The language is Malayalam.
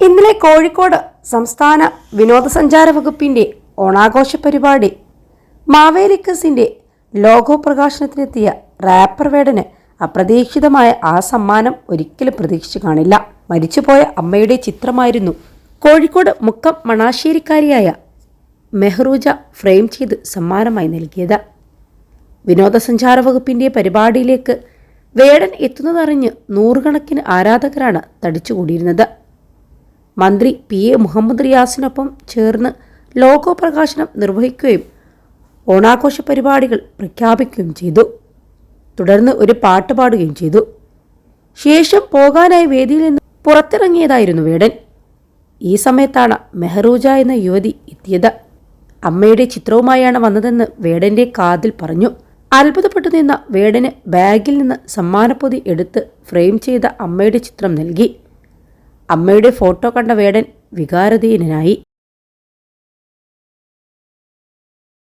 ഇന്നലെ കോഴിക്കോട് സംസ്ഥാന വിനോദസഞ്ചാര വകുപ്പിന്റെ ഓണാഘോഷ പരിപാടി മാവേലിക്കസിന്റെ ലോഗോ പ്രകാശനത്തിനെത്തിയ റാപ്പർ വേടന് അപ്രതീക്ഷിതമായ ആ സമ്മാനം ഒരിക്കലും പ്രതീക്ഷിച്ചു കാണില്ല. മരിച്ചുപോയ അമ്മയുടെ ചിത്രമായിരുന്നു കോഴിക്കോട് മുക്കം മണാശ്ശേരിക്കാരിയായ മെഹ്റൂജ ഫ്രെയിം ചെയ്ത് സമ്മാനമായി നൽകിയത്. വിനോദസഞ്ചാര വകുപ്പിന്റെ പരിപാടിയിലേക്ക് വേടൻ എത്തുന്നതറിഞ്ഞ് നൂറുകണക്കിന് ആരാധകരാണ് തടിച്ചുകൂടിയിരുന്നത്. മന്ത്രി PA മുഹമ്മദ് റിയാസിനൊപ്പം ചേർന്ന് ലോഗോ പ്രകാശനം നിർവഹിക്കുകയും ഓണാഘോഷ പരിപാടികൾ പ്രഖ്യാപിക്കുകയും ചെയ്തു. തുടർന്ന് ഒരു പാട്ട് പാടുകയും ചെയ്തു. ശേഷം പോകാനായി വേദിയിൽ നിന്ന് പുറത്തിറങ്ങിയതായിരുന്നു വേടൻ. ഈ സമയത്താണ് മെഹ്റൂജ എന്ന യുവതി എത്തിയത്. അമ്മയുടെ ചിത്രവുമായാണ് വന്നതെന്ന് വേടന്റെ കാതിൽ പറഞ്ഞു. അത്ഭുതപ്പെട്ടു നിന്ന വേടന് ബാഗിൽ നിന്ന് സമ്മാനപ്പൊതി എടുത്ത് ഫ്രെയിം ചെയ്ത അമ്മയുടെ ചിത്രം നൽകി. അമ്മയുടെ ഫോട്ടോ കണ്ട വേടൻ വികാരധീനനായി.